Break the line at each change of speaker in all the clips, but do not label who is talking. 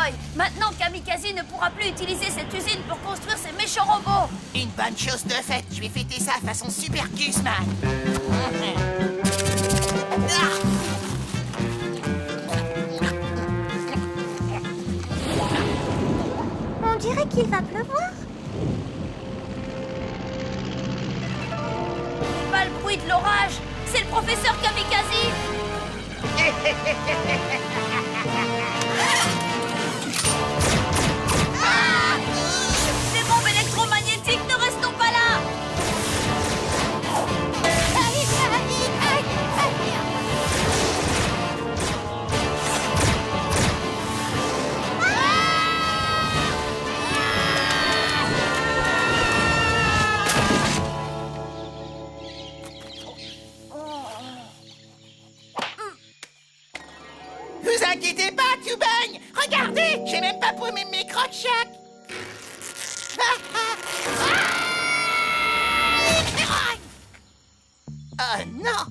Boy. Maintenant, Kamikaze ne pourra plus utiliser cette usine pour construire ses méchants robots.
Une bonne chose de faite, je vais fêter ça façon Super Guzman.
On dirait qu'il va pleuvoir.
Pas le bruit de l'orage, c'est le professeur Kamikaze. Les bombes électromagnétiques, ne restons pas là.
Vous inquiétez pas, Cubang! Regardez! J'ai même pas paumé mes croque-chacs! Oh non!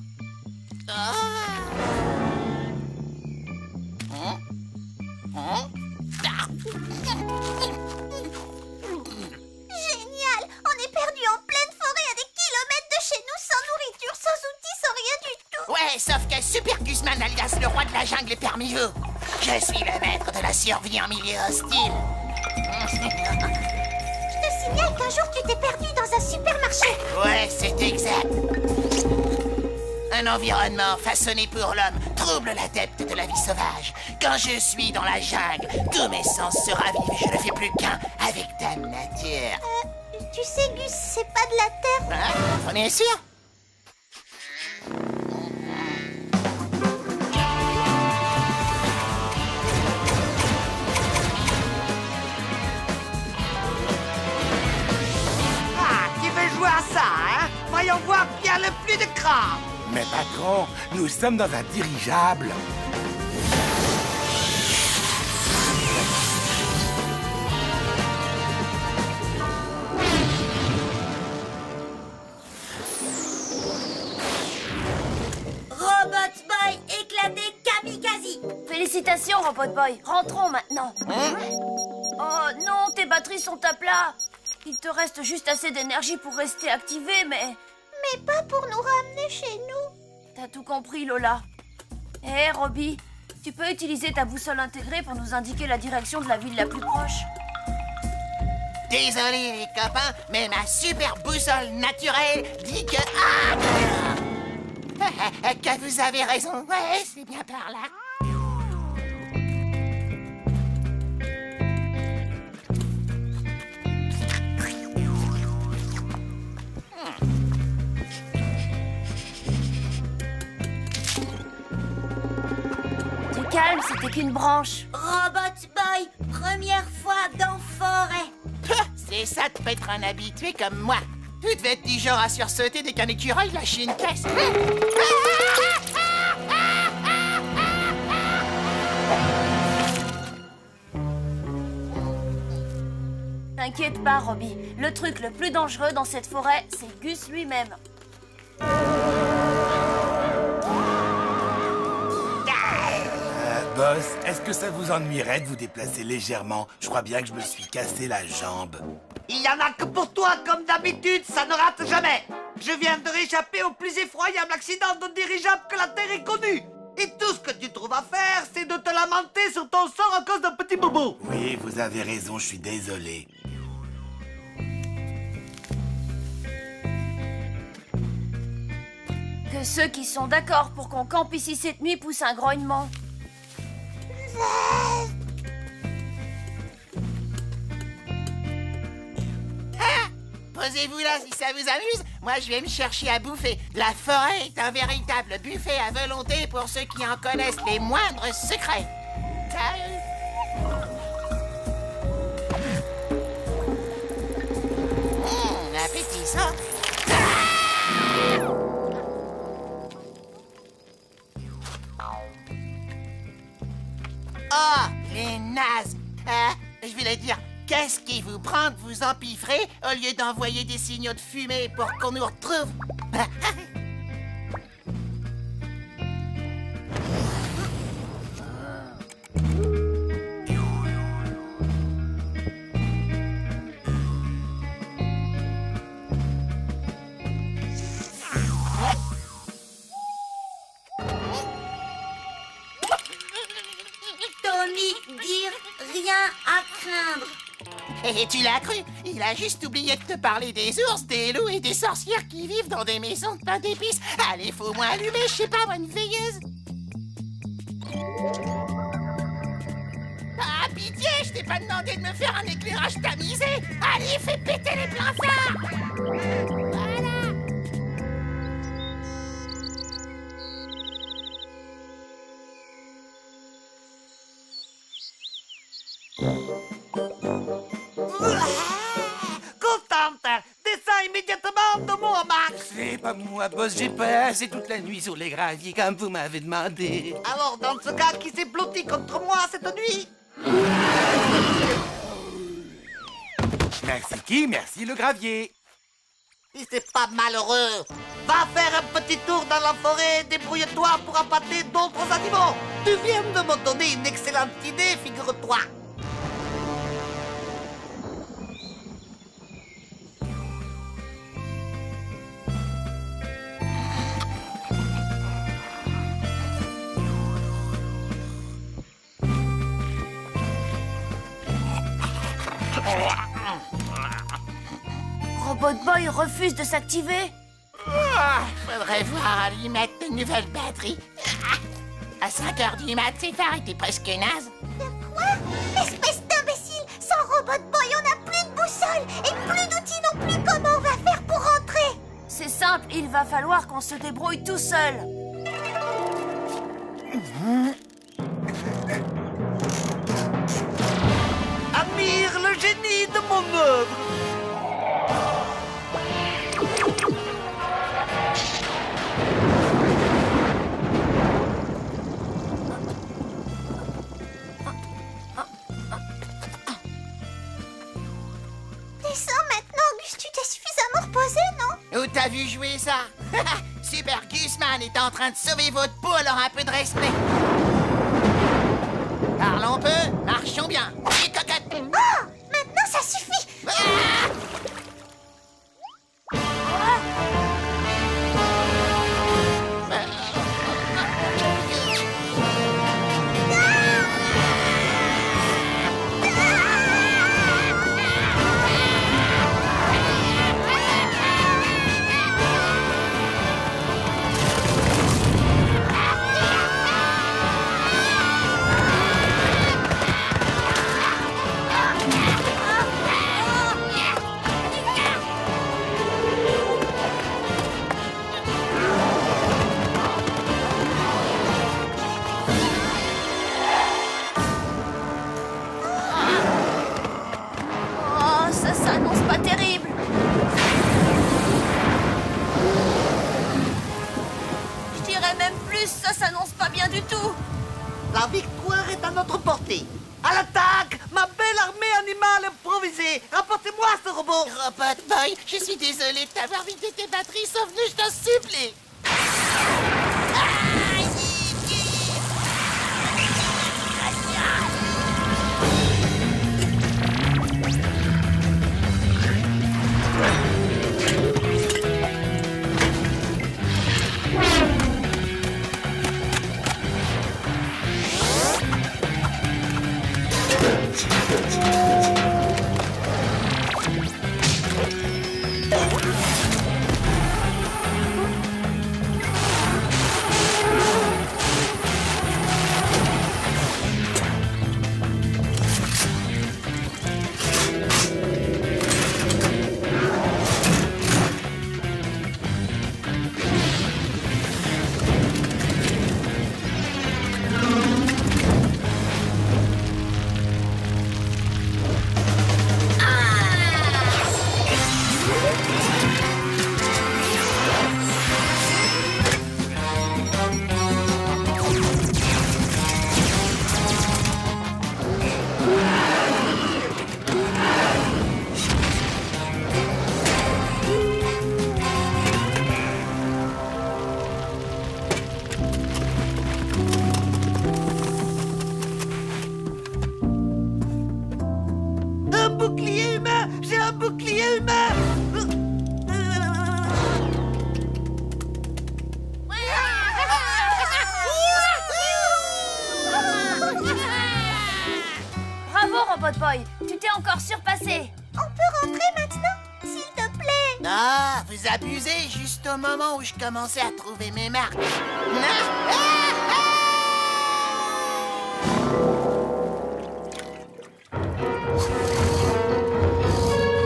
Génial! On est perdu en pleine forêt à des kilomètres de chez nous, sans nourriture, sans outils, sans rien du tout.
Ouais, sauf que Super Guzman alias le roi de la jungle est parmi vous. Je suis le maître de la survie en milieu hostile.
Je te signale qu'un jour tu t'es perdu dans un supermarché.
Ouais, c'est exact. Un environnement façonné pour l'homme trouble l'adepte de la vie sauvage. Quand je suis dans la jungle, tous mes sens se ravivent et je ne fais plus qu'un avec Dame Nature.
Tu sais, Gus, c'est pas de la terre.
Hein? On est sûr?
Ah, qui veut jouer à ça, hein? Voyons voir qui a le plus de cran.
Mais patron, nous sommes dans un dirigeable.
Robot Boy éclaté Kamikaze. Félicitations, Robot Boy. Rentrons maintenant. Oh non, tes batteries sont à plat. Il te reste juste assez d'énergie pour rester activé, mais
Mais pas pour nous ramener chez nous.
t'as tout compris, Lola. Hé, Robbie, tu peux utiliser ta boussole intégrée pour nous indiquer la direction de la ville la plus proche.
Désolé les copains, mais ma super boussole naturelle dit que... que vous avez raison. Ouais, c'est bien par là.
Du calme, c'était qu'une branche.
Robot Boy, première fois dans forêt.
C'est ça de pas être un habitué comme moi. Tu devais être du genre à sursauter dès qu'un écureuil lâchait une caisse.
T'inquiète pas, Robbie. Le truc le plus dangereux dans cette forêt, c'est Gus lui-même.
Boss, est-ce que ça vous ennuierait de vous déplacer légèrement? Je crois bien que je me suis cassé la jambe.
Il y en a que pour toi, comme d'habitude, ça ne rate jamais. Je viens de réchapper au plus effroyable accident de dirigeable que la Terre ait connu. Et tout ce que tu trouves à faire, c'est de te lamenter sur ton sort à cause d'un petit bobo.
Oui, vous avez raison, je suis désolé.
Que ceux qui sont d'accord pour qu'on campe ici cette nuit poussent un grognement.
Posez-vous là si ça vous amuse. Moi, je vais me chercher à bouffer. La forêt est un véritable buffet à volonté pour ceux qui en connaissent les moindres secrets. Appétissant. Oh, les nazes. Je voulais dire, qu'est-ce qui vous prend de vous empiffrer au lieu d'envoyer des signaux de fumée pour qu'on nous retrouve? Et tu l'as cru? Il a juste oublié de te parler des ours, des loups et des sorcières qui vivent dans des maisons de pain d'épices. Allez, faut au moins allumer, je sais pas, moi, une veilleuse. Ah, pitié, je t'ai pas demandé de me faire un éclairage tamisé. Allez, fais péter les pleins phares. Voilà.
Constante, descends immédiatement de moi, Max.
C'est pas moi, boss, j'ai passé toute la nuit sur les graviers comme vous m'avez demandé.
Alors, dans ce cas, qui s'est blotti contre moi cette nuit?
Merci qui? Merci le gravier.
Si c'est pas malheureux, va faire un petit tour dans la forêt, débrouille-toi pour appâter d'autres animaux. Tu viens de me donner une excellente idée, figure-toi.
Robot Boy refuse de s'activer.
Faudrait voir à lui mettre de nouvelles batteries. À 5 heures du mat, c'est tard, t'es presque naze.
Quoi? Espèce d'imbécile! Sans Robot Boy, on n'a plus de boussole et plus d'outils non plus. Comment on va faire pour rentrer?
C'est simple, il va falloir qu'on se débrouille tout seul.
Admire le génie de mon œuvre.
Descends maintenant, Gus, tu t'es suffisamment reposé, non?
Où t'as vu jouer ça? Super Gusman est en train de sauver votre peau, alors un peu de respect. Parlons peu, marchons bien. Et cocotte.
Oh! Maintenant, ça suffit!
Ah!
Oh, ça s'annonce pas terrible. Je dirais même plus, ça s'annonce pas bien du tout.
La victoire est à notre portée. À l'attaque, ma belle armée animale improvisée. Rapportez-moi ce robot.
Robot Boy, je suis désolé de t'avoir vidé tes batteries, sauve-nous, je t'en supplie.
Robot Boy. Tu t'es encore surpassé.
On peut rentrer maintenant, s'il te plaît.
Ah, vous abusez juste au moment où je commençais à trouver mes marques.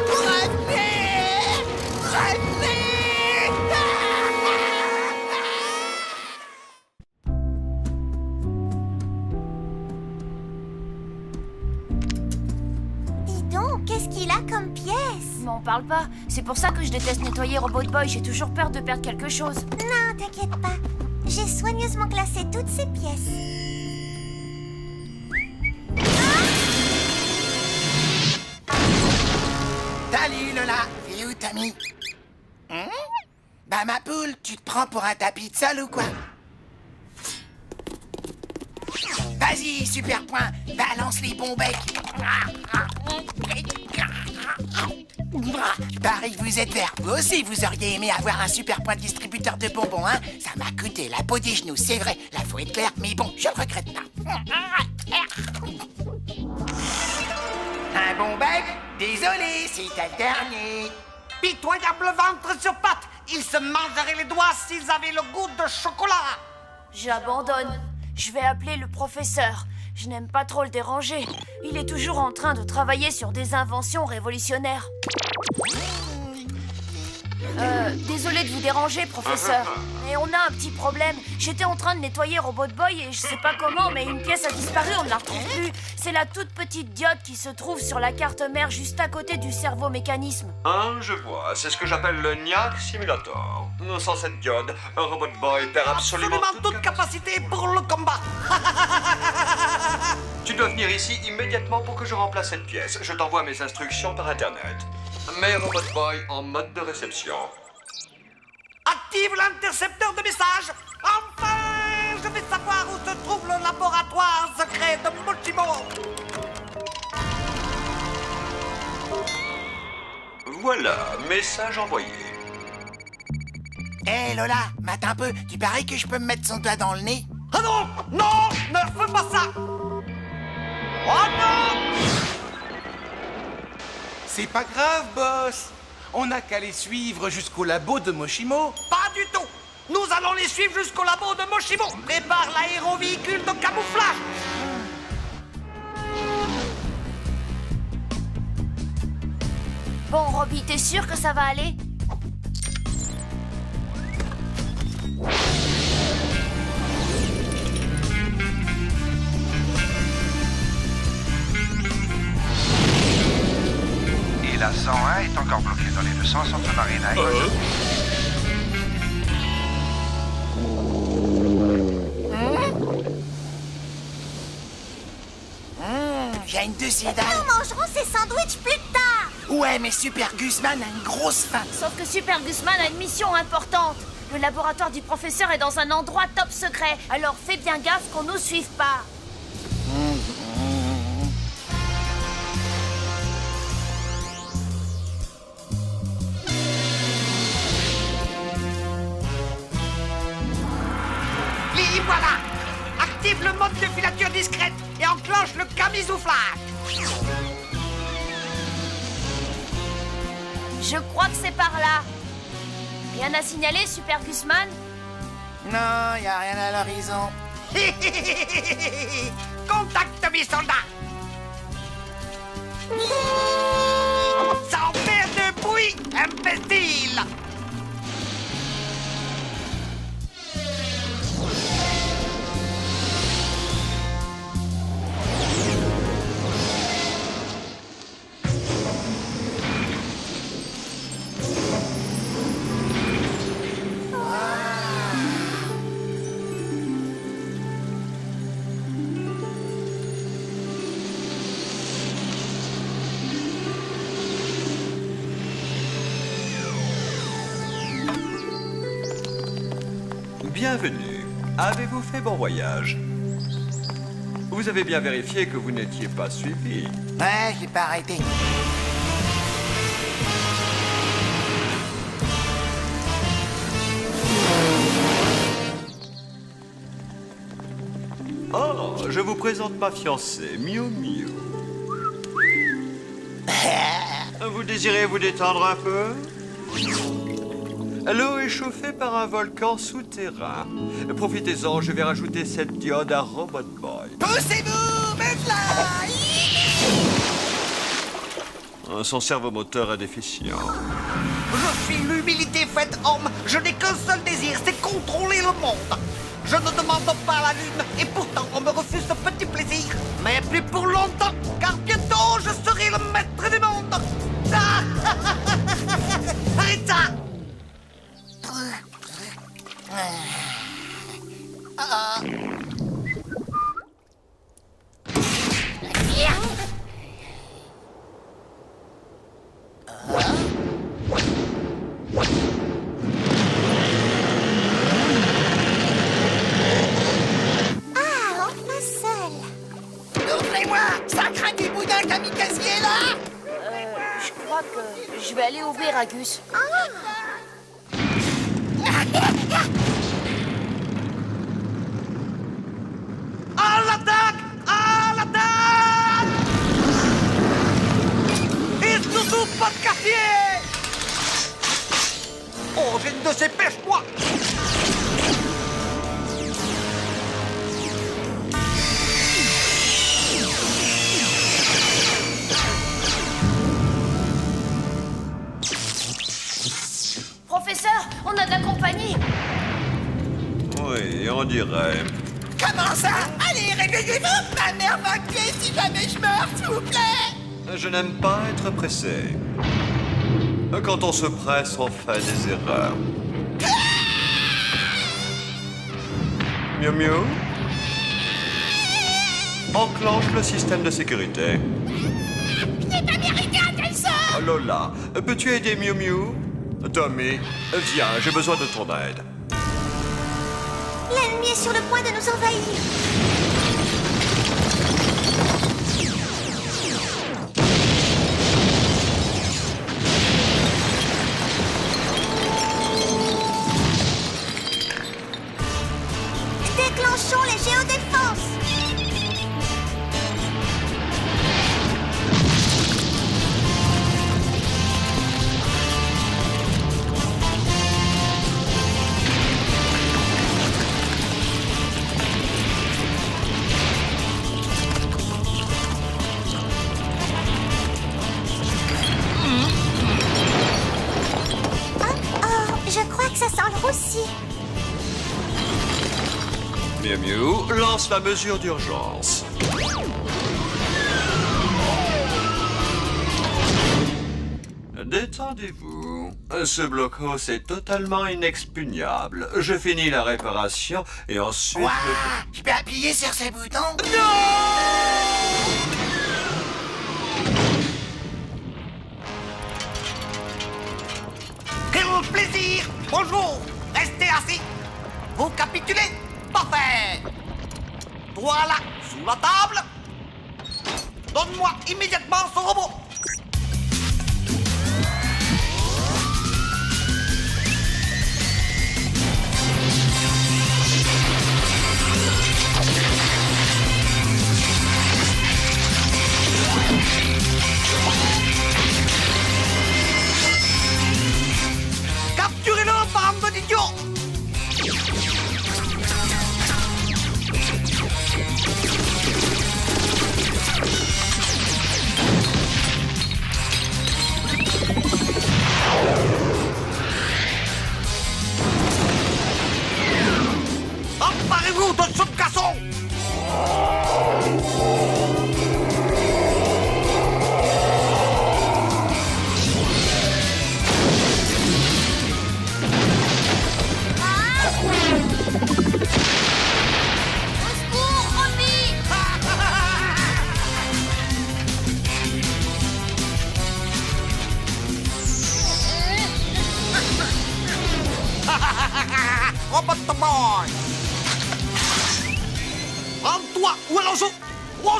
Revenez! Revenez!
Dis donc, qu'est-ce qu'il a comme pièce?
M'en parle pas. C'est pour ça que je déteste nettoyer Robot Boy. J'ai toujours peur de perdre quelque chose.
Non, t'inquiète pas. J'ai soigneusement classé toutes ces pièces.
Salut Lola, et où Tommy? Bah ma poule, tu te prends pour un tapis de sol ou quoi? Vas-y, super point, balance les bons becs. Pareil, vous êtes vert. Vous aussi, vous auriez aimé avoir un super point distributeur de bonbons, hein? Ça m'a coûté la peau des genoux, c'est vrai. Là, faut être clair, mais bon, je le regrette pas. Un bon bec? Désolé, c'est ta dernier.
Pitoyable ventre sur pattes. Ils se mangeraient les doigts s'ils avaient le goût de chocolat.
J'abandonne. Je vais appeler le professeur. Je n'aime pas trop le déranger. Il est toujours en train de travailler sur des inventions révolutionnaires. Désolé de vous déranger, professeur. Mais on a un petit problème. J'étais en train de nettoyer Robot Boy et je sais pas comment, mais une pièce a disparu, on ne la retrouve plus. C'est la toute petite diode qui se trouve sur la carte mère juste à côté du cerveau-mécanisme.
Ah, je vois. C'est ce que j'appelle le NIAC Simulator. Sans cette diode, un Robot Boy perd absolument
toute capacité pour le combat.
Tu dois venir ici immédiatement pour que je remplace cette pièce. Je t'envoie mes instructions par Internet. Mets Robot Boy en mode de réception.
Active l'intercepteur de messages. Enfin, je vais savoir où se trouve le laboratoire secret de Mochimo.
Voilà, message envoyé.
Hé Lola, mate un peu, tu paries que je peux me mettre son doigt dans le nez?
Ah non, non, ne fais pas ça. Oh non!
C'est pas grave, boss. On n'a qu'à les suivre jusqu'au labo de Mochimo.
Pas du tout. Nous allons les suivre jusqu'au labo de Mochimo. Prépare l'aérovéhicule de camouflage.
Bon, Robbie, t'es sûr que ça va aller?
Et la 101 est encore bloquée dans les 200 centres Marina.
J'ai une deuxième dalle.
Nous mangerons ces sandwichs plus tard.
Ouais, mais Super Guzman a une grosse faim.
Sauf que Super Guzman a une mission importante. Le laboratoire du professeur est dans un endroit top secret. Alors fais bien gaffe qu'on nous suive pas.
Y voilà. Active le mode de filature discrète et enclenche le camisouflage.
Je crois que c'est par là. Rien à signaler, Super Guzman?
Non, y a rien à l'horizon.
Contacte mes soldats. Sans faire de bruit, imbécile.
Bienvenue. Avez-vous fait bon voyage? Vous avez bien vérifié que vous n'étiez pas suivi.
Ouais, j'ai pas arrêté.
Oh, je vous présente ma fiancée, Miu Miu. Vous désirez vous détendre un peu? L'eau est chauffée par un volcan souterrain. Profitez-en, je vais rajouter cette diode à Robot Boy.
Poussez-vous, me fly!
Son servomoteur est déficient.
Je suis l'humilité faite homme. Je n'ai qu'un seul désir, c'est contrôler le monde. Je ne demande pas la lune, et pourtant on me refuse ce petit plaisir. Mais plus pour longtemps, car bientôt je serai le maître du monde. Ah arrête ça!
Ouvrez-moi! Ça craint du boudin kamikaze est là!
Je crois que je vais aller ouvrir Agus.
À l'attaque! À l'attaque! Et surtout pas de quartier! Oh, j'ai une de ces pêches, moi!
Professeur, on a de la compagnie.
Oui, on dirait.
Comment ça? Allez, réveillez-vous! Ma mère va tuer si jamais je meurs, s'il vous plaît!
Je n'aime pas être pressé. Quand on se presse, on fait des erreurs. Miu Miu? Enclenche le système de sécurité.
Je n'ai pas mérité un tel sort!
Lola, peux-tu aider Miu Miu? Tommy, viens, j'ai besoin de ton aide.
L'ennemi est sur le point de nous envahir. Déclenchons les géodéfenses. Je crois que ça sent le roussi.
Miu Miu, lance la mesure d'urgence. Détendez-vous. Ce blocos est totalement inexpugnable. Je finis la réparation et ensuite...
Ouah! Je peux appuyer sur ce bouton?
Quel plaisir! Bonjour! Restez assis! Vous capitulez? Parfait! Voilà, sous la table! Donne-moi immédiatement ce robot! Capturez-le, bande d'idiots! Emparez-vous de ce garçon! Robot Boy! Rends-toi! Où est l'enjeu? Oh,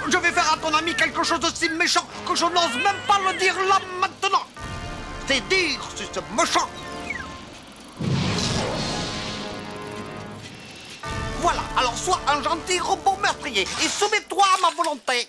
je vais faire à ton ami quelque chose de si méchant que je n'ose même pas le dire là maintenant! C'est dire si c'est méchant! Voilà, alors sois un gentil robot meurtrier et soumets-toi à ma volonté!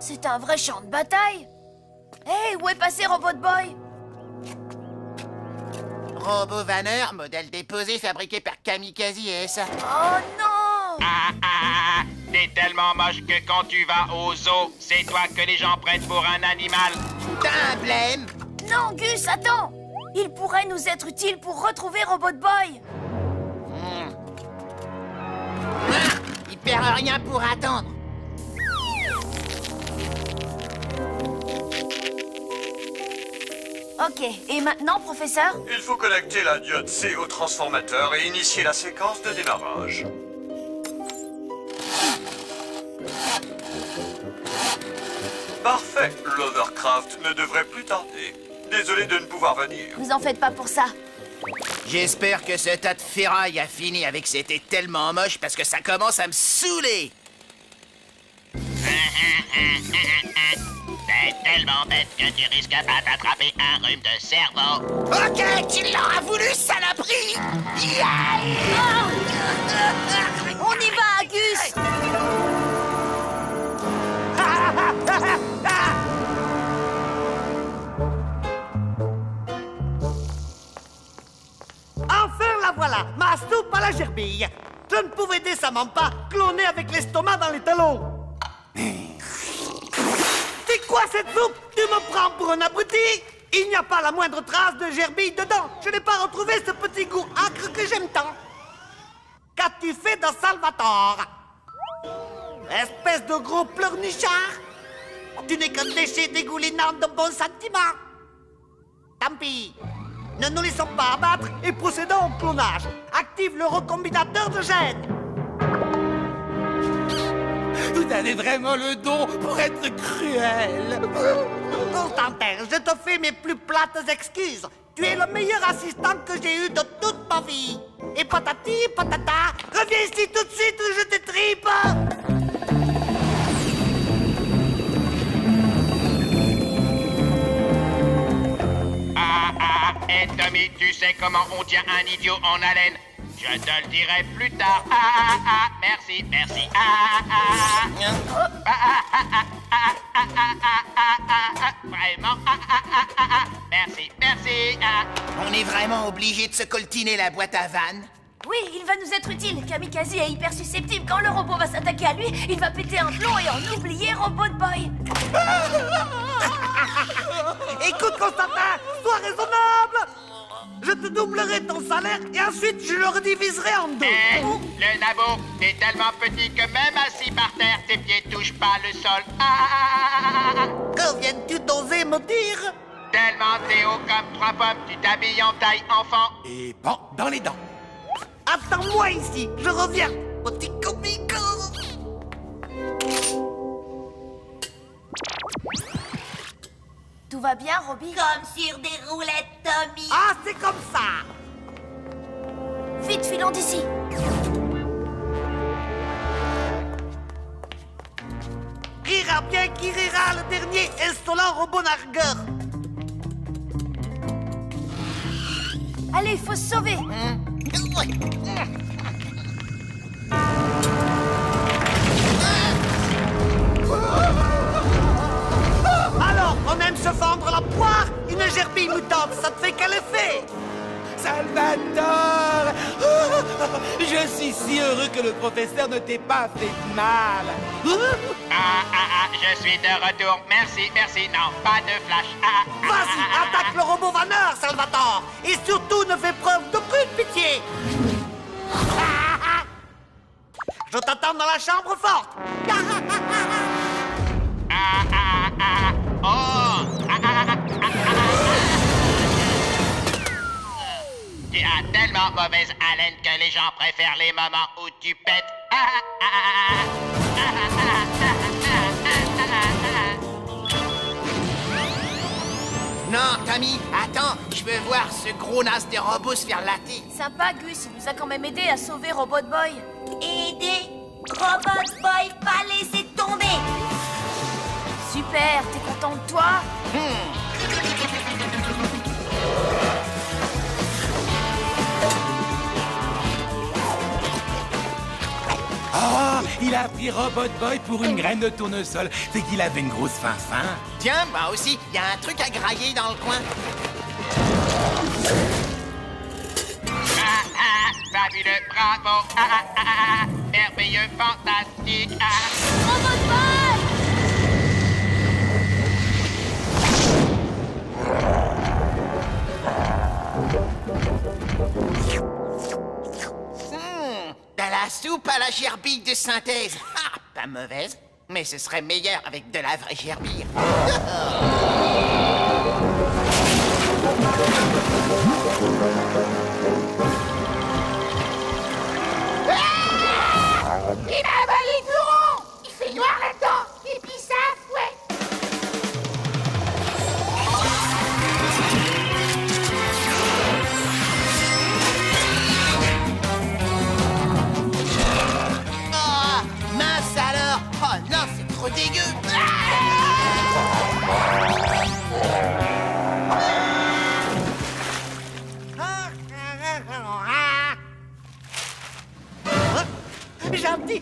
C'est un vrai champ de bataille. Hé, où est passé Robot Boy?
Robot Vanneur, modèle déposé, fabriqué par Kamikaze et ça.
Oh non!
T'es tellement moche que quand tu vas au zoo, c'est toi que les gens prennent pour un animal.
T'as un blême?
Non, Gus, attends! Il pourrait nous être utile pour retrouver Robot Boy.
Il perd rien pour attendre.
Ok, et maintenant, professeur?
Il faut connecter la diode C au transformateur et initier la séquence de démarrage. Parfait, l'Overcraft ne devrait plus tarder. Désolé de ne pouvoir venir.
Vous en faites pas pour ça.
J'espère que ce tas de ferraille a fini avec c'était tellement moche parce que ça commence à me saouler.
C'est tellement bête que tu risques pas d'attraper un rhume de cerveau.
Ok, tu l'auras voulu, saloperie!
On y va, Gus!
Enfin la voilà, ma soupe à la gerbille. Je ne pouvais décemment pas cloner avec l'estomac dans les talons. C'est quoi cette soupe? Tu me prends pour un abruti? Il n'y a pas la moindre trace de gerbille dedans. Je n'ai pas retrouvé ce petit goût acre que j'aime tant. Qu'as-tu fait de Salvatore? Espèce de gros pleurnichard. Tu n'es qu'un déchet dégoulinant de bons sentiments. Tant pis. Ne nous laissons pas abattre et procédons au clonage. Active le recombinateur de gènes.
Vous avez vraiment le don pour être cruel.
Constantin, je te fais mes plus plates excuses. Tu es le meilleur assistant que j'ai eu de toute ma vie. Et patati, patata, reviens ici tout de suite ou je t'étripe.
Et Tommy, tu sais comment on tient un idiot en haleine? Je te le dirai plus tard. Merci, merci. Vraiment. Merci, merci.
On est vraiment obligé de se coltiner la boîte à vannes?
Oui, il va nous être utile. Kamikaze est hyper susceptible. Quand le robot va s'attaquer à lui, il va péter un plomb et en oublier Robot Boy.
Écoute, Constantin, sois raisonnable. Je te doublerai ton salaire et ensuite je le rediviserai en deux.
Le nabo, t'es tellement petit que même assis par terre, tes pieds touchent pas le sol.
Que viens-tu d'oser me dire?
Tellement t'es haut comme 3 pommes, tu t'habilles en taille enfant.
Et bon, dans les dents.
Attends-moi ici, je reviens. Petit comico.
Tout va bien, Robbie?
Comme sur des roulettes, Tommy.
Ah, c'est comme ça.
Vite, filons d'ici.
Rira bien qui rira, le dernier insolent robot nargueur.
Allez, il faut se sauver.
Alors, on aime se fendre la poire? Une gerbille mutante, ça te fait quel effet?
Salvatore! Je suis si heureux que le professeur ne t'ait pas fait de mal.
Je suis de retour. Merci, merci. Non, pas de flash.
Vas-y, attaque le robot vanneur, Salvatore. Et surtout, ne fais preuve d'aucune pitié. Je t'attends dans la chambre forte.
Tu as tellement mauvaise haleine que les gens préfèrent les moments où tu pètes.
Non, Tommy, attends, je veux voir ce gros nas de robot se faire latter.
Sympa, Gus, il nous a quand même aidé à sauver Robot Boy.
Aider Robot Boy, pas laisser tomber.
Super, t'es content de toi?
Ah, il Il a pris Robot Boy pour une graine de tournesol. C'est qu'il avait une grosse faim.
Tiens, moi aussi, il y a un truc à grailler dans le coin.
Fabuleux, bravo, merveilleux, fantastique,
Robot Boy!
De la soupe à la gerbille de synthèse. Ah, pas mauvaise, mais ce serait meilleur avec de la vraie gerbille.
Il a avalé le fleuron. Il fait noir là-dedans. Et puis ça, ouais.
Oh, mince alors. Oh non, c'est trop dégueu.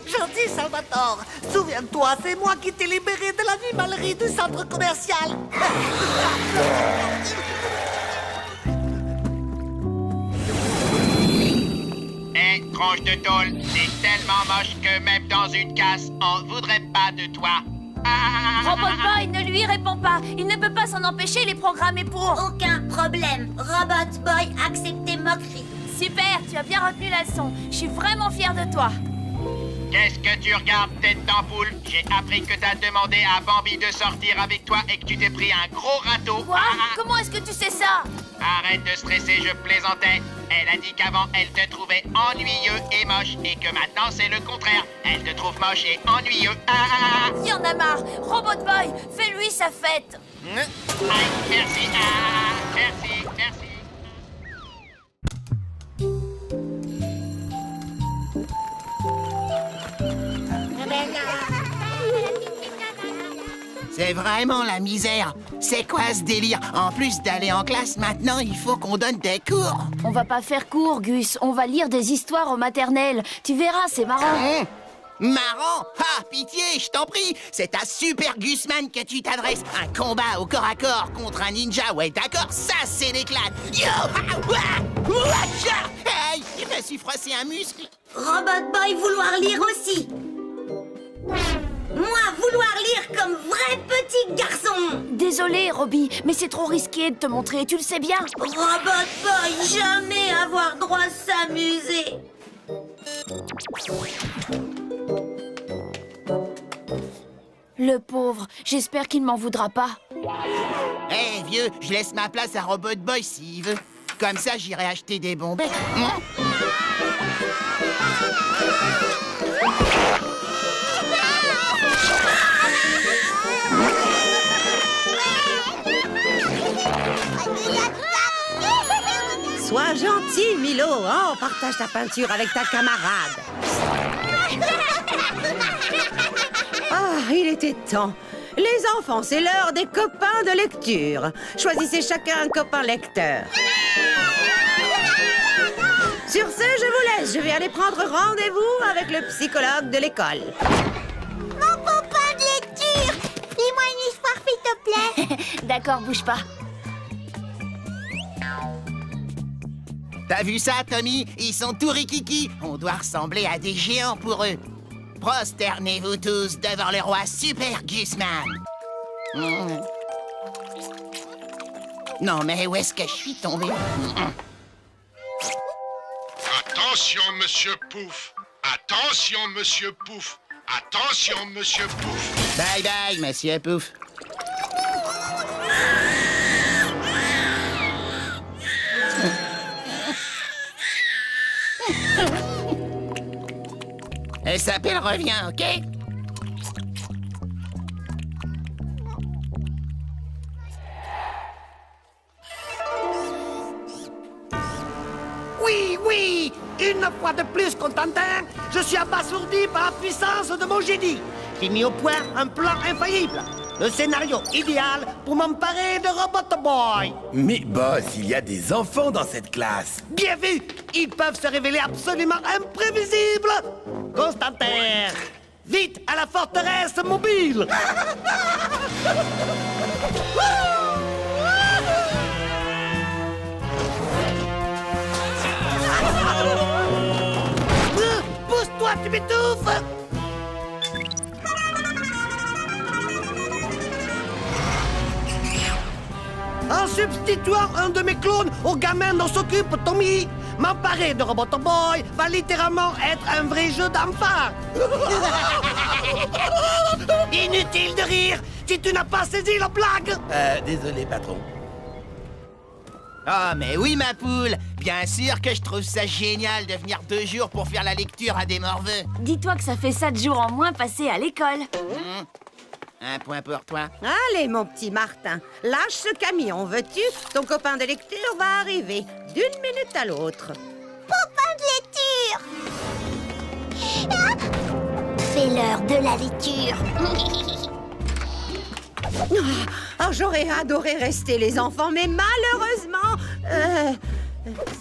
Gentil Salvatore, souviens-toi, c'est moi qui t'ai libéré de l'animalerie du centre commercial.
Hé, tronche de tôle, c'est tellement moche que même dans une casse, on voudrait pas de toi.
Robot Boy, ne lui réponds pas. Il ne peut pas s'en empêcher, il est programmé pour.
Aucun problème. Robot Boy, acceptez moquerie.
Super, tu as bien retenu la leçon. Je suis vraiment fière de toi.
Qu'est-ce que tu regardes, tête d'ampoule? J'ai appris que t'as demandé à Bambi de sortir avec toi et que tu t'es pris un gros râteau.
Quoi? Comment est-ce que tu sais ça?
Arrête de stresser, je plaisantais. Elle a dit qu'avant, elle te trouvait ennuyeux et moche et que maintenant, c'est le contraire. Elle te trouve moche et ennuyeux.
Il y en a marre. Robot Boy, fais-lui sa fête.
Aïe, merci. Merci, merci.
C'est vraiment la misère. C'est quoi ce délire? En plus d'aller en classe, maintenant, il faut qu'on donne des cours.
On va pas faire cours, Gus. On va lire des histoires au maternel. Tu verras, c'est marrant.
Marrant? Ah, pitié, je t'en prie. C'est à Super Gusman que tu t'adresses. Un combat au corps à corps contre un ninja. Ouais, d'accord, ça, c'est l'éclate. Yo! Ah, ouah, ouacha! Hey, je me suis froissé un muscle.
Robot Boy vouloir lire aussi. Moi, vouloir lire comme vrai petit garçon.
Désolé, Robbie, mais c'est trop risqué de te montrer, tu le sais bien.
Robot Boy, jamais avoir droit à s'amuser.
Le pauvre, j'espère qu'il m'en voudra pas.
Hé, vieux, je laisse ma place à Robot Boy s'il veut. Comme ça, j'irai acheter des bombettes.
Sois gentil, Milo. Oh, partage ta peinture avec ta camarade. Ah, il était temps. Les enfants, c'est l'heure des copains de lecture. Choisissez chacun un copain lecteur. Sur ce, je vous laisse. Je vais aller prendre rendez-vous avec le psychologue de l'école.
Mon copain de lecture, lis-moi une histoire, s'il te plaît.
D'accord, bouge pas.
T'as vu ça, Tommy? Ils sont tout rikiki. On doit ressembler à des géants pour eux. Prosternez-vous tous devant le roi Super Gusman. Non, mais où est-ce que je suis tombé?
Attention, monsieur Pouf. Attention, monsieur Pouf. Attention, monsieur Pouf.
Bye bye, monsieur Pouf. Elle s'appelle Reviens, ok?
Oui, oui, une fois de plus, Constantin, je suis abasourdi par la puissance de mon génie. J'ai mis au point un plan infaillible. Le scénario idéal pour m'emparer de Robot Boy.
Mais boss, il y a des enfants dans cette classe.
Bien vu, ils peuvent se révéler absolument imprévisibles. Constantin, Vite, à la forteresse mobile! Pousse-toi, tu m'étouffes! En substituant un de mes clones au gamin dont s'occupe Tommy, m'emparer de Roboto Boy va littéralement être un vrai jeu d'enfant. Inutile de rire si tu n'as pas saisi la blague.
Désolé, patron.
Ah, mais oui, ma poule. Bien sûr que je trouve ça génial de venir 2 jours pour faire la lecture à des morveux.
Dis-toi que ça fait 7 jours en moins passés à l'école.
Un point pour toi.
Allez, mon petit Martin, lâche ce camion, veux-tu? Ton copain de lecture va arriver d'une minute à l'autre.
Copain de lecture. Ah, c'est l'heure de la lecture.
J'aurais adoré rester, les enfants, mais malheureusement...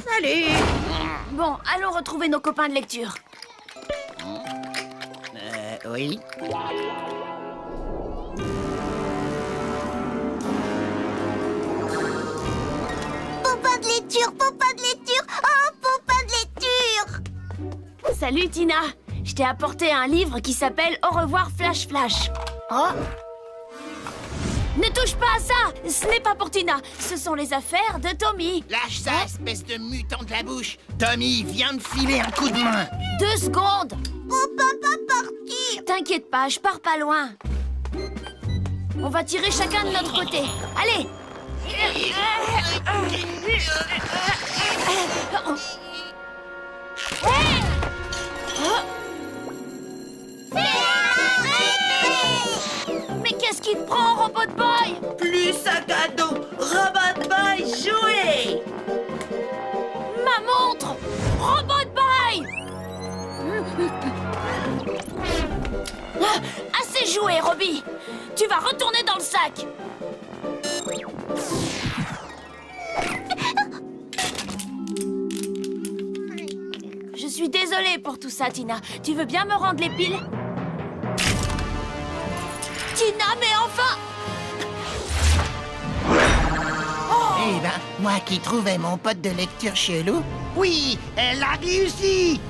Salut!
Bon, allons retrouver nos copains de lecture.
Oui.
Copain de lecture, copain de lecture. Oh, copain de lecture.
Salut, Tina. Je t'ai apporté un livre qui s'appelle Au revoir, Flash Flash. Oh! Ne touche pas à ça! Ce n'est pas pour Tina. Ce sont les affaires de Tommy.
Lâche ça, espèce de mutant de la bouche. Tommy vient de filer un coup de main.
2 secondes.
Copain, pas partir.
T'inquiète pas, je pars pas loin. On va tirer chacun de notre côté. Allez! Hey! Oh! Mais qu'est-ce qui te prend, Robot Boy?
Plus sac à dos, Robot Boy, jouez!
Ma montre! Robot Boy! Assez joué, Robbie! Tu vas retourner dans le sac! Je suis désolée pour tout ça, Tina. Tu veux bien me rendre les piles? Tina, mais enfin!
Eh ben, moi qui trouvais mon pote de lecture chelou.
Oui, elle a réussi.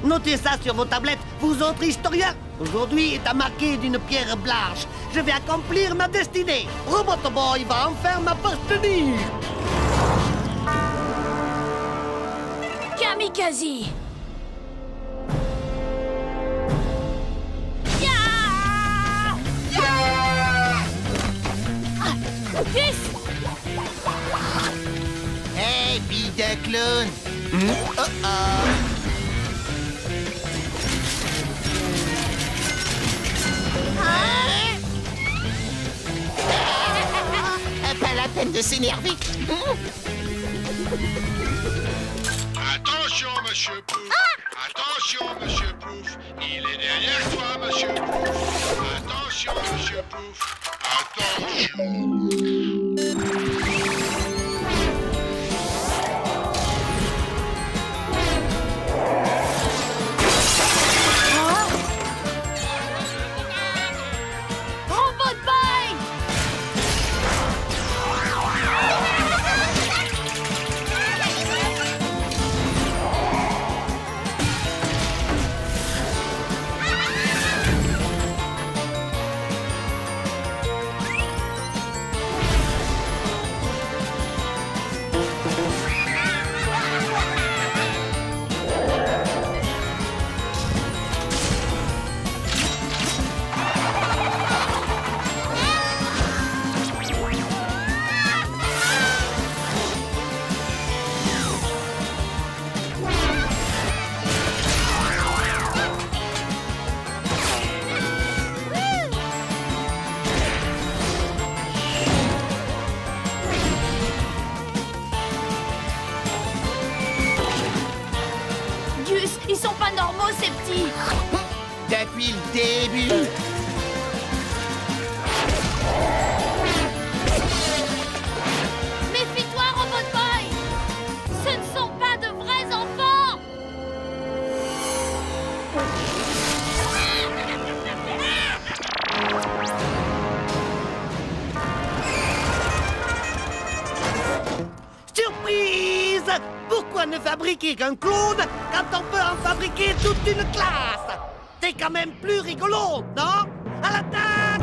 Notez ça sur vos tablettes, vous autres historiens. Aujourd'hui est à marquer d'une pierre blanche. Je vais accomplir ma destinée. Robot Boy va enfin m'appartenir.
Kamikaze! Fils!
Hey, bille de clown! Oh oh! Pas la peine de s'énerver!
Attention, monsieur Pouf! Attention, monsieur Pouf! Il est derrière toi, monsieur Pouf! Attention, monsieur Pouf! Attention!
Robot Boy! Ils sont pas normaux, ces petits!
Depuis le début!
Méfie-toi, Robot Boy! Ce ne sont pas de vrais enfants!
bêtise! Pourquoi ne fabriquer qu'un clown quand on peut en fabriquer toute une classe? C'est quand même plus rigolo, non? À l'attaque!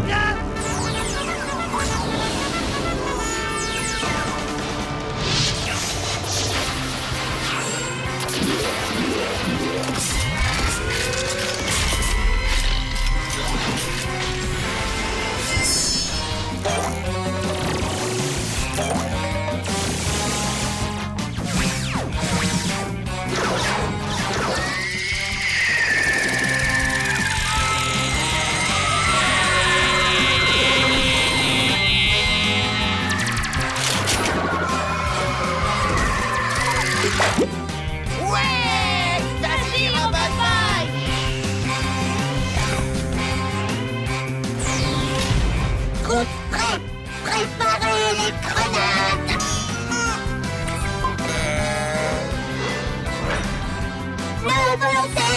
Préparez les grenades! La volonté!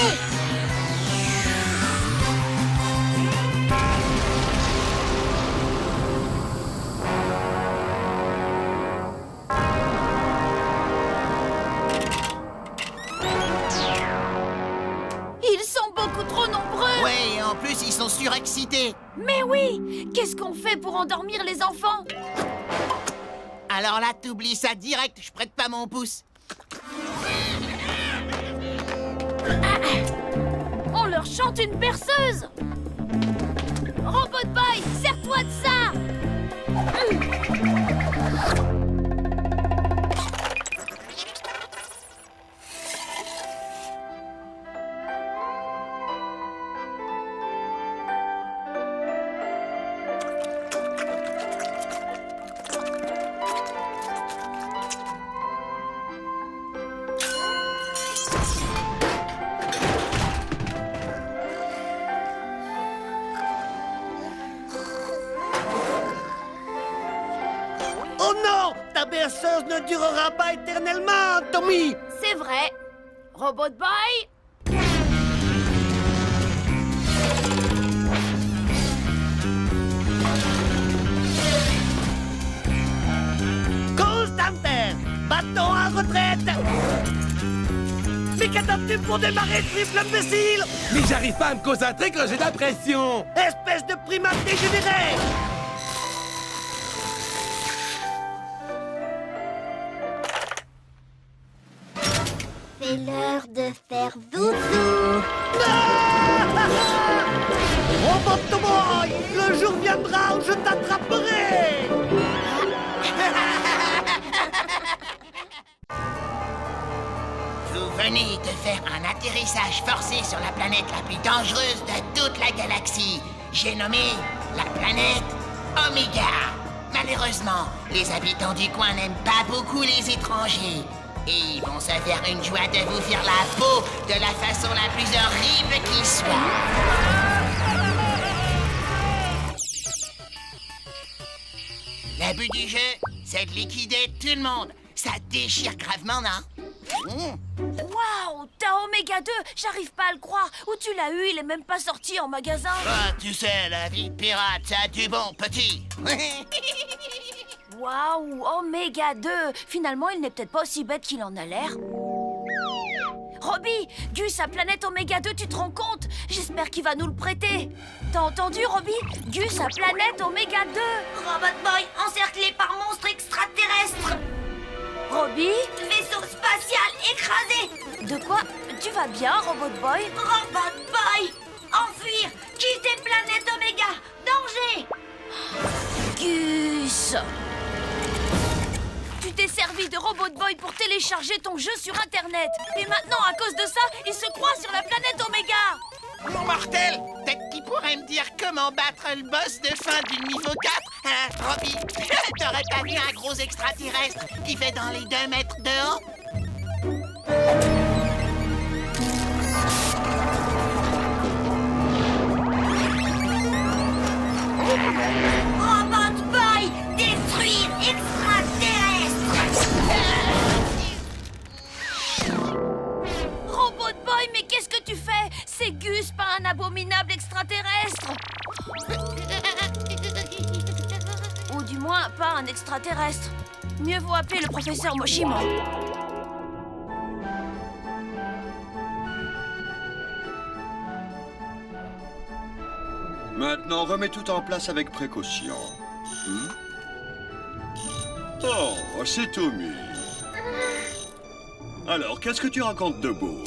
Ils sont beaucoup trop nombreux!
Ouais, et en plus, ils sont surexcités.
Mais oui! Qu'est-ce qu'on fait pour endormir les enfants?
Alors là, t'oublies ça direct, je prête pas mon pouce.
On leur chante une berceuse! Robot Boy, sers-toi de ça!
Oh non! Ta berceuse ne durera pas éternellement, Tommy!
C'est vrai. Robot Boy?
Constantin! Bâton en retraite! Mais qu'attends-tu pour démarrer, triple imbécile?
Mais j'arrive pas à me concentrer quand j'ai de la pression.
Espèce de primate dégénéré!
C'est l'heure de faire doudou!
Robot Boy! Le jour viendra où je t'attraperai!
Vous venez de faire un atterrissage forcé sur la planète la plus dangereuse de toute la galaxie. J'ai nommé la planète Omega. Malheureusement, les habitants du coin n'aiment pas beaucoup les étrangers. Et ils vont se faire une joie de vous faire la peau de la façon la plus horrible qui soit. Le but du jeu, c'est de liquider tout le monde. Ça déchire gravement, non?
Waouh! T'as Oméga 2! J'arrive pas à le croire! Où tu l'as eu? Il est même pas sorti en magasin!
Ah, tu sais, la vie de pirate, ça a du bon, petit.
Waouh! Oméga 2! Finalement, il n'est peut-être pas aussi bête qu'il en a l'air. Robbie! Gus, à planète Oméga 2, tu te rends compte? J'espère qu'il va nous le prêter! T'as entendu, Robbie? Gus, à planète Oméga 2!
Robot Boy encerclé par monstres extraterrestres!
Robbie?
Vaisseau spatial écrasé!
De quoi? Tu vas bien, Robot Boy?
Robot Boy! Enfuir! Quitter planète Oméga! Danger!
Gus! Tu t'es servi de Robot Boy pour télécharger ton jeu sur Internet. Et maintenant, à cause de ça, il se croit sur la planète Oméga.
Mon mortel, peut-être qu'il pourrait me dire comment battre le boss de fin du niveau 4, hein, Robbie? T'aurais pas vu un gros extraterrestre qui fait dans les 2 mètres de haut?
Robot Boy! Détruire extraterrestre!
Robot Boy, mais qu'est-ce que tu fais? C'est Gus, pas un abominable extraterrestre. Ou du moins, pas un extraterrestre. Mieux vaut appeler le professeur Moshimo.
Maintenant, remets tout en place avec précaution. Oh, c'est Tommy. Alors, qu'est-ce que tu racontes de beau?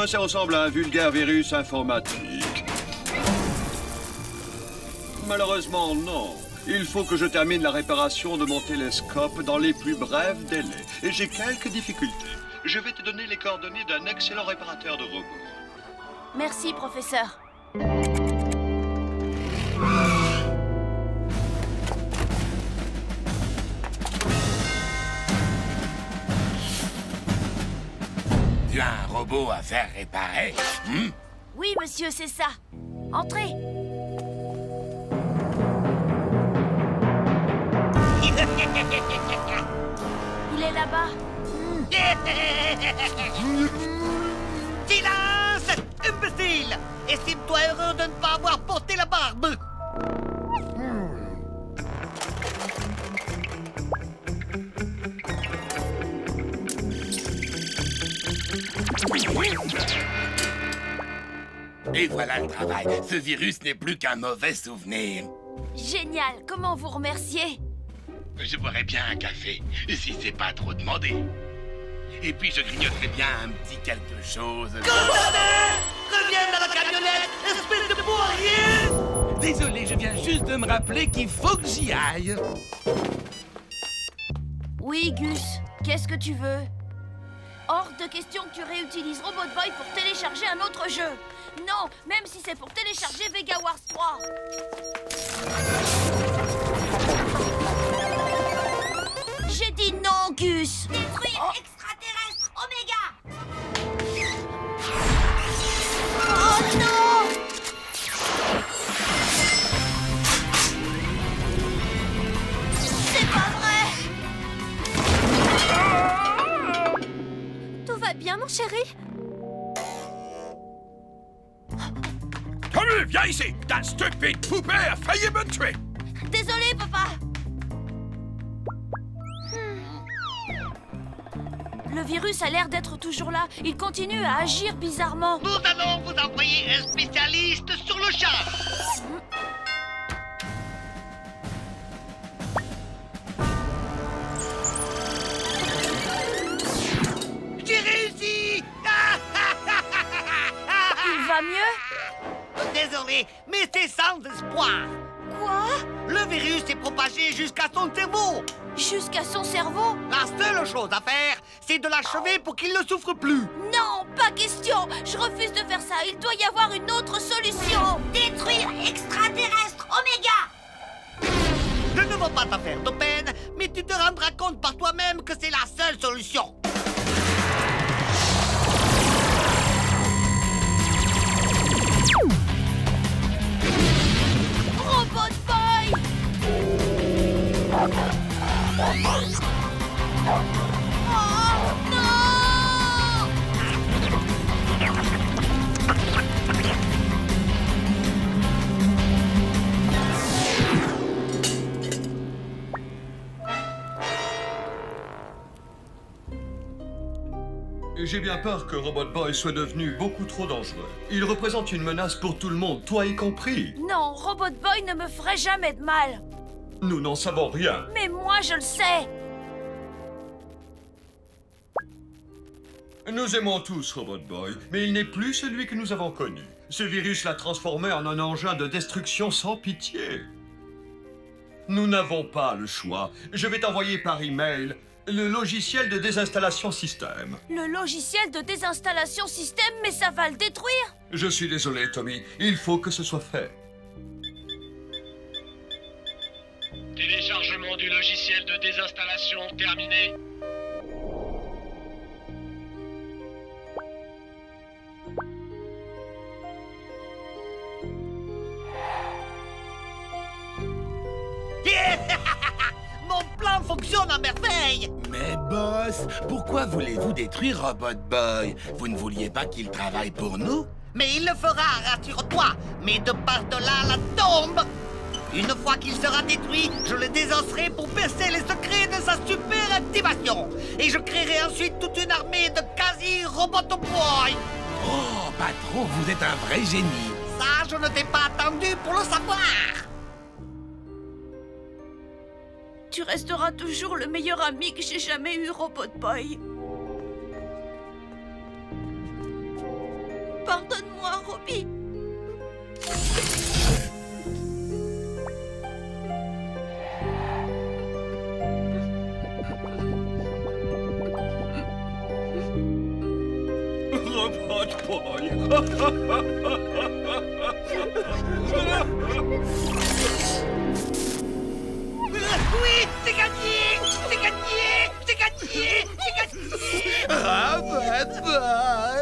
Ça ressemble à un vulgaire virus informatique. Malheureusement, non. Il faut que je termine la réparation de mon télescope dans les plus brefs délais. Et j'ai quelques difficultés. Je vais te donner les coordonnées d'un excellent réparateur de robots.
Merci, professeur.
Tu as un robot à faire réparer?
Oui, monsieur, c'est ça. Entrez. Il est là-bas.
Silence! Imbécile! Estime-toi heureux de ne pas avoir porté la barbe!
Et voilà le travail. Ce virus n'est plus qu'un mauvais souvenir.
Génial. Comment vous remercier?
Je boirais bien un café, si c'est pas trop demandé. Et puis je grignoterais bien un petit quelque chose.
Condamné! Reviens dans la camionnette, espèce de pourrier!
Désolé, je viens juste de me rappeler qu'il faut que j'y aille.
Oui, Gus. Qu'est-ce que tu veux? Hors de question que tu réutilises Robot Boy pour télécharger un autre jeu. Non, même si c'est pour télécharger Vega Wars 3. J'ai dit non, Gus.
Détruire extraterrestre Oméga.
Oh non! C'est pas vrai! Tout va bien, mon chéri?
Tommy, viens ici! Ta stupide poupée a failli me tuer!
Désolé, papa. Le virus a l'air d'être toujours là. Il continue à agir bizarrement.
Nous allons vous envoyer un spécialiste sur le champ. J'ai réussi!
Il va mieux?
Désolé, mais c'est sans espoir.
Quoi?
Le virus s'est propagé jusqu'à son cerveau.
Jusqu'à son cerveau?
La seule chose à faire, c'est de l'achever pour qu'il ne souffre plus.
Non, pas question. Je refuse de faire ça. Il doit y avoir une autre solution.
Détruire extraterrestre Oméga.
Je ne veux pas t'en faire de peine, mais tu te rendras compte par toi-même que c'est la seule solution.
Robot Boy! Oh non!
J'ai bien peur que Robot Boy soit devenu beaucoup trop dangereux. Il représente une menace pour tout le monde, toi y compris.
Non, Robot Boy ne me ferait jamais de mal.
Nous n'en savons rien.
Mais moi, je le sais.
Nous aimons tous Robot Boy, mais il n'est plus celui que nous avons connu. Ce virus l'a transformé en un engin de destruction sans pitié. Nous n'avons pas le choix. Je vais t'envoyer par email le logiciel de désinstallation système.
Le logiciel de désinstallation système, mais ça va le détruire.
Je suis désolé, Tommy. Il faut que ce soit fait.
Téléchargement du logiciel de désinstallation terminé.
Mon plan fonctionne à merveille.
Mais boss, pourquoi voulez-vous détruire Robot Boy? Vous ne vouliez pas qu'il travaille pour nous?
Mais il le fera, rassure-toi. Mais de par-delà la tombe. Une fois qu'il sera détruit, je le désosserai pour percer les secrets de sa super activation. Et je créerai ensuite toute une armée de quasi-Robot Boy.
Oh, patron, vous êtes un vrai génie.
Ça, je ne t'ai pas attendu pour le savoir.
Tu resteras toujours le meilleur ami que j'ai jamais eu, Robot Boy. Pardonne-moi, Robbie.
Robot Boy.
Oui, c'est gagné. C'est gagné. C'est gagné. C'est gagné. Robot Boy.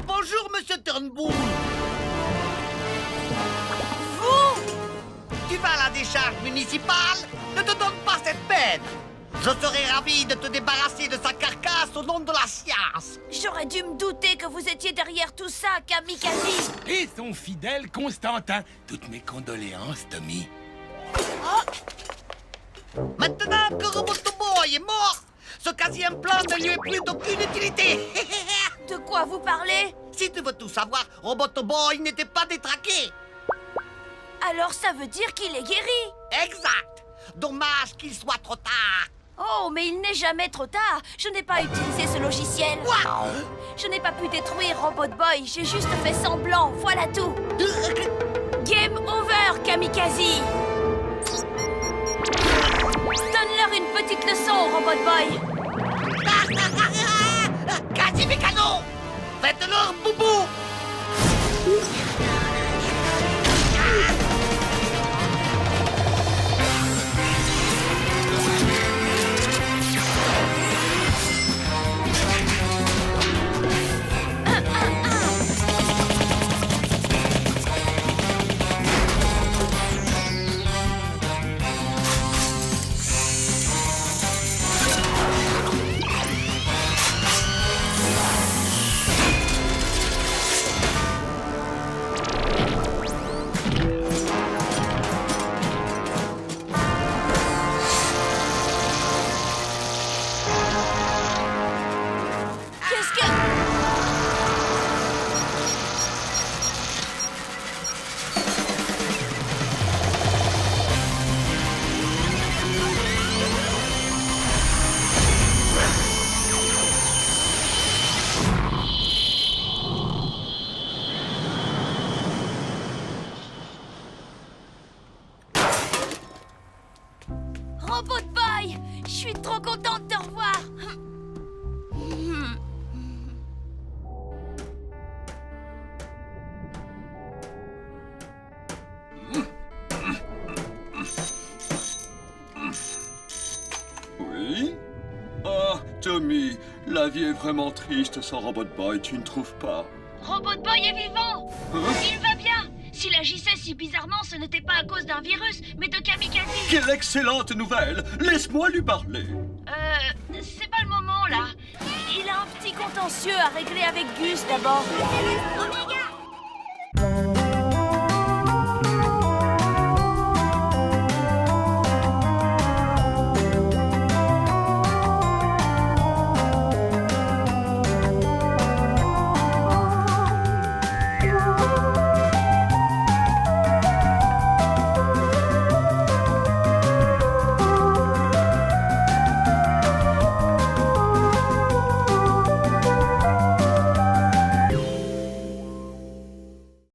Bonjour, monsieur Turnbull. Vous? Tu vas à la décharge municipale? Ne te donne pas cette peine. Je serais ravi de te débarrasser de sa carcasse au nom de la science.
J'aurais dû me douter que vous étiez derrière tout ça, Kamikaze.
Et son fidèle Constantin. Toutes mes condoléances, Tommy.
Oh. Maintenant que Roboto Boy est mort, ce quasi-implant ne lui est plus d'aucune utilité.
De quoi vous parlez?
Si tu veux tout savoir, Roboto Boy n'était pas détraqué.
Alors ça veut dire qu'il est guéri?
Exact. Dommage qu'il soit trop tard.
Oh, mais il n'est jamais trop tard. Je n'ai pas utilisé ce logiciel.
Quoi?
Je n'ai pas pu détruire Robot Boy. J'ai juste fait semblant. Voilà tout. Game over, Kamikaze. Donne-leur une petite leçon, Robot Boy.
Quasi mécano. Faites-leur boubou.
Robot Boy, je suis trop contente de te revoir.
Oui? Ah, Tommy, la vie est vraiment triste sans Robot Boy, tu ne trouves pas?
Robot Boy est vivant.
Hein?
Il va bien. S'il agissait si bizarrement, ce n'était pas à cause d'un virus, mais de Kamikaze.
Quelle excellente nouvelle! Laisse-moi lui parler.
C'est pas le moment, là. Il a un petit contentieux à régler avec Gus, d'abord.
Oméga!